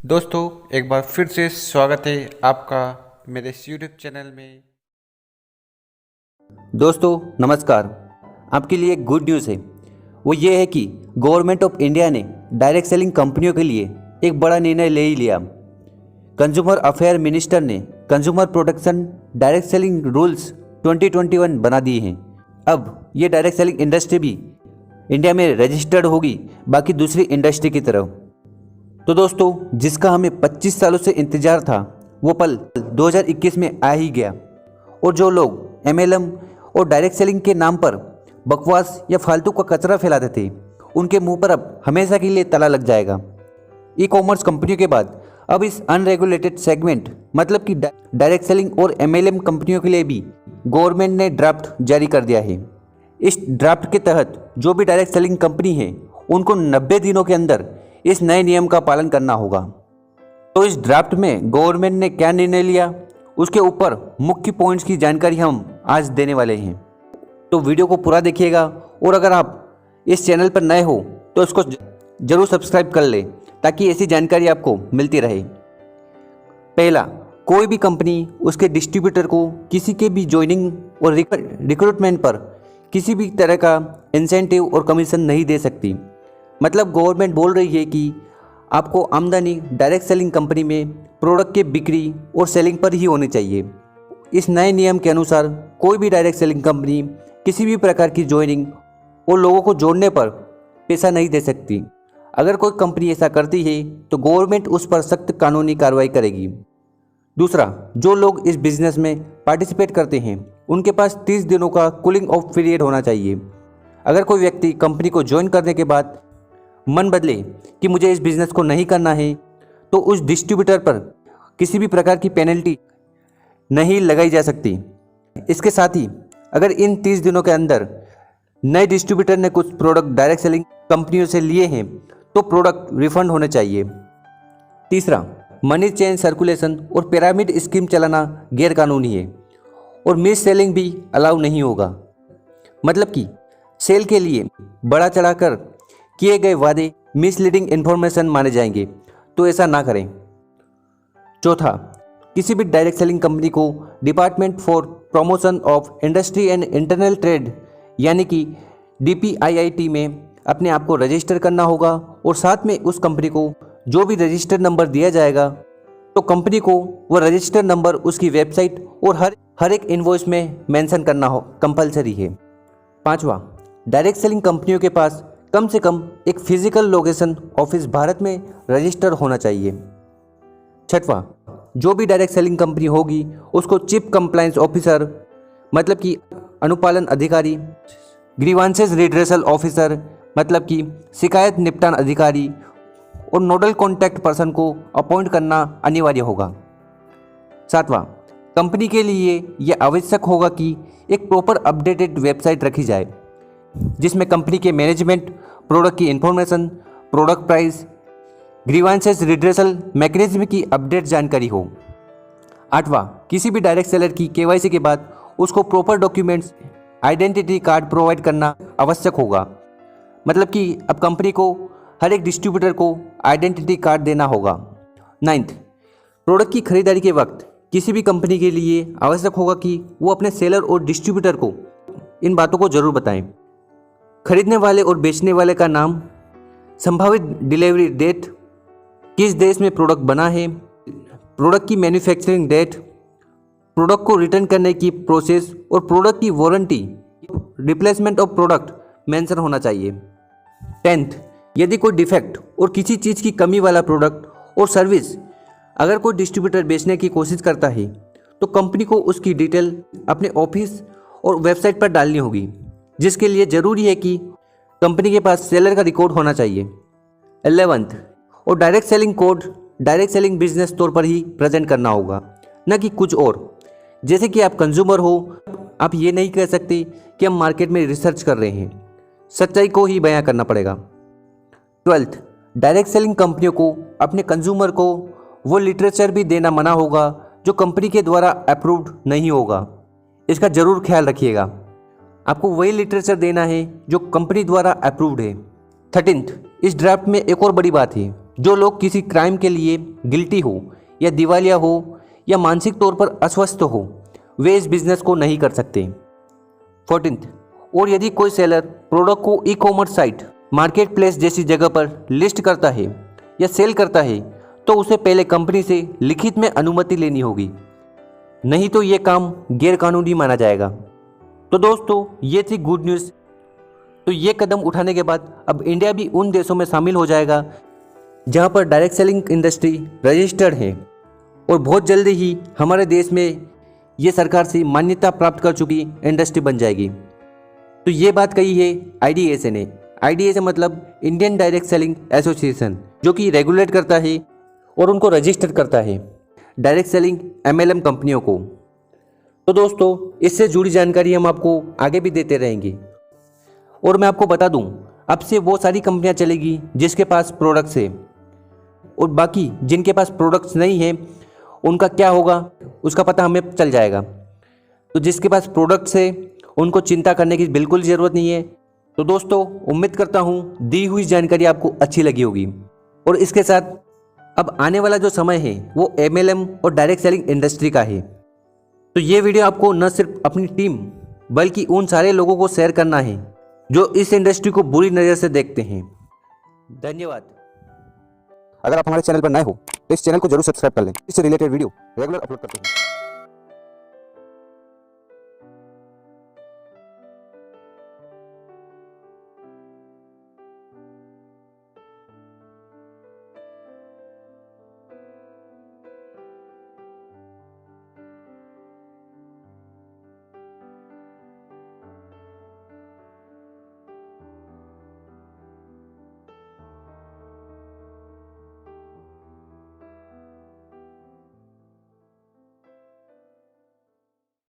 दोस्तों एक बार फिर से स्वागत है आपका मेरे इस यूट्यूब चैनल में। दोस्तों नमस्कार। आपके लिए एक गुड न्यूज़ है। वो ये है कि गवर्नमेंट ऑफ इंडिया ने डायरेक्ट सेलिंग कंपनियों के लिए एक बड़ा निर्णय ले ही लिया। कंज्यूमर अफेयर मिनिस्टर ने consumer protection direct selling rules 2021 बना दिए हैं। अब ये डायरेक्ट सेलिंग इंडस्ट्री भी इंडिया में रजिस्टर्ड होगी, बाकी दूसरी इंडस्ट्री की तरह। तो दोस्तों, जिसका हमें 25 सालों से इंतजार था, वो पल 2021 में आ ही गया। और जो लोग MLM और डायरेक्ट सेलिंग के नाम पर बकवास या फालतू का कचरा फैलाते थे, उनके मुंह पर अब हमेशा के लिए ताला लग जाएगा। ई कॉमर्स कंपनियों के बाद अब इस अनरेगुलेटेड सेगमेंट मतलब कि डायरेक्ट सेलिंग और MLM कंपनियों के लिए भी गवर्नमेंट ने ड्राफ्ट जारी कर दिया है। इस ड्राफ्ट के तहत जो भी डायरेक्ट सेलिंग कंपनी है, उनको 90 दिनों के अंदर इस नए नियम का पालन करना होगा। तो इस ड्राफ्ट में गवर्नमेंट ने क्या निर्णय लिया, उसके ऊपर मुख्य पॉइंट्स की जानकारी हम आज देने वाले हैं। तो वीडियो को पूरा देखिएगा, और अगर आप इस चैनल पर नए हो तो इसको जरूर सब्सक्राइब कर लें, ताकि ऐसी जानकारी आपको मिलती रहे। पहला, कोई भी कंपनी उसके डिस्ट्रीब्यूटर को किसी के भी ज्वाइनिंग और रिक्रूटमेंट पर किसी भी तरह का इंसेंटिव और कमीशन नहीं दे सकती। मतलब गवर्नमेंट बोल रही है कि आपको आमदनी डायरेक्ट सेलिंग कंपनी में प्रोडक्ट के बिक्री और सेलिंग पर ही होनी चाहिए। इस नए नियम के अनुसार कोई भी डायरेक्ट सेलिंग कंपनी किसी भी प्रकार की ज्वाइनिंग और लोगों को जोड़ने पर पैसा नहीं दे सकती। अगर कोई कंपनी ऐसा करती है तो गवर्नमेंट उस पर सख्त कानूनी कार्रवाई करेगी। दूसरा, जो लोग इस बिजनेस में पार्टिसिपेट करते हैं, उनके पास 30 दिनों का कूलिंग ऑफ पीरियड होना चाहिए। अगर कोई व्यक्ति कंपनी को ज्वाइन करने के बाद मन बदले कि मुझे इस बिज़नेस को नहीं करना है, तो उस डिस्ट्रीब्यूटर पर किसी भी प्रकार की पेनल्टी नहीं लगाई जा सकती। इसके साथ ही अगर इन 30 दिनों के अंदर नए डिस्ट्रीब्यूटर ने कुछ प्रोडक्ट डायरेक्ट सेलिंग कंपनियों से लिए हैं, तो प्रोडक्ट रिफंड होने चाहिए। तीसरा, मनी चेंज सर्कुलेशन और पिरामिड स्कीम चलाना गैरकानूनी है, और मिस सेलिंग भी अलाउ नहीं होगा। मतलब कि सेल के लिए बड़ा चढ़ाकर किए गए वादे मिसलीडिंग इन्फॉर्मेशन माने जाएंगे, तो ऐसा ना करें। चौथा, किसी भी डायरेक्ट सेलिंग कंपनी को department for promotion of industry and internal trade यानी कि DPIIT में अपने आप को रजिस्टर करना होगा, और साथ में उस कंपनी को जो भी रजिस्टर नंबर दिया जाएगा, तो कंपनी को वह रजिस्टर नंबर उसकी वेबसाइट और हर एक इनवॉइस में मेंशन करना हो कंपलसरी है। पांचवा, डायरेक्ट सेलिंग कंपनियों के पास कम से कम एक फिजिकल लोकेशन ऑफिस भारत में रजिस्टर होना चाहिए। छठवां, जो भी डायरेक्ट सेलिंग कंपनी होगी, उसको चीफ कंप्लायंस ऑफिसर मतलब कि अनुपालन अधिकारी, ग्रीवांसेस रिड्रेसल ऑफिसर मतलब कि शिकायत निपटान अधिकारी, और नोडल कॉन्टैक्ट पर्सन को अपॉइंट करना अनिवार्य होगा। सातवां, कंपनी के लिए यह आवश्यक होगा कि एक प्रॉपर अपडेटेड वेबसाइट रखी जाए, जिसमें कंपनी के मैनेजमेंट, प्रोडक्ट की information, product price, grievances redressal mechanism की अपडेट जानकारी हो। आठवां, किसी भी डायरेक्ट सेलर की KYC के बाद उसको proper documents, identity card provide करना आवश्यक होगा। मतलब कि अब कंपनी को हर एक डिस्ट्रीब्यूटर को आइडेंटिटी कार्ड देना होगा। नाइन्थ, प्रोडक्ट की खरीदारी के वक्त किसी भी कंपनी के लिए आवश्यक होगा कि वो अपने सेलर और डिस्ट्रीब्यूटर को इन बातों को जरूर बताएं। खरीदने वाले और बेचने वाले का नाम, संभावित डिलीवरी डेट, किस देश में प्रोडक्ट बना है, प्रोडक्ट की मैन्युफैक्चरिंग डेट, प्रोडक्ट को रिटर्न करने की प्रोसेस, और प्रोडक्ट की warranty, replacement of product mention होना चाहिए। 10th, यदि कोई डिफेक्ट और किसी चीज़ की कमी वाला प्रोडक्ट और सर्विस अगर कोई डिस्ट्रीब्यूटर बेचने की कोशिश करता है, तो कंपनी को उसकी डिटेल अपने ऑफिस और वेबसाइट पर डालनी होगी, जिसके लिए ज़रूरी है कि कंपनी के पास सेलर का रिकॉर्ड होना चाहिए। 11th, और direct selling code direct selling business तौर पर ही प्रेजेंट करना होगा, न कि कुछ और। जैसे कि आप कंज्यूमर हो, आप ये नहीं कह सकते कि हम मार्केट में रिसर्च कर रहे हैं, सच्चाई को ही बयां करना पड़ेगा। 12th, डायरेक्ट सेलिंग कंपनियों को अपने कंज्यूमर को वो लिटरेचर भी देना मना होगा जो कंपनी के द्वारा अप्रूव्ड नहीं होगा। इसका ज़रूर ख्याल रखिएगा, आपको वही लिटरेचर देना है जो कंपनी द्वारा अप्रूव्ड है। 13th, इस ड्राफ्ट में एक और बड़ी बात है जो लोग किसी क्राइम के लिए गिल्टी हो या दिवालिया हो या मानसिक तौर पर अस्वस्थ हो, वे इस बिजनेस को नहीं कर सकते। 14th, और यदि कोई सेलर प्रोडक्ट को e commerce site, market place जैसी जगह पर लिस्ट करता है या सेल करता है तो उसे पहले कंपनी से लिखित में अनुमति लेनी होगी, नहीं तो ये काम गैरकानूनी माना जाएगा। तो दोस्तों, ये थी गुड न्यूज़। तो ये कदम उठाने के बाद अब इंडिया भी उन देशों में शामिल हो जाएगा जहां पर डायरेक्ट सेलिंग इंडस्ट्री रजिस्टर्ड है, और बहुत जल्दी ही हमारे देश में ये सरकार से मान्यता प्राप्त कर चुकी इंडस्ट्री बन जाएगी। तो ये बात कही है IDSA ने। IDSA मतलब इंडियन डायरेक्ट सेलिंग एसोसिएशन, जो कि रेगुलेट करता है और उनको रजिस्टर करता है डायरेक्ट सेलिंग MLM कंपनियों को। तो दोस्तों, इससे जुड़ी जानकारी हम आपको आगे भी देते रहेंगे। और मैं आपको बता दूं, अब से वो सारी कंपनियां चलेगी जिसके पास प्रोडक्ट्स है, और बाकी जिनके पास प्रोडक्ट्स नहीं है उनका क्या होगा उसका पता हमें चल जाएगा। तो जिसके पास प्रोडक्ट्स है उनको चिंता करने की बिल्कुल ज़रूरत नहीं है। तो दोस्तों, उम्मीद करता हूँ दी हुई जानकारी आपको अच्छी लगी होगी। और इसके साथ अब आने वाला जो समय है वो MLM और डायरेक्ट सेलिंग इंडस्ट्री का है। तो ये वीडियो आपको न सिर्फ अपनी टीम बल्कि उन सारे लोगों को शेयर करना है जो इस इंडस्ट्री को बुरी नज़र से देखते हैं। धन्यवाद। अगर आप हमारे चैनल पर नए हो तो इस चैनल को जरूर सब्सक्राइब कर लें। इससे रिलेटेड वीडियो रेगुलर अपलोड करते हैं।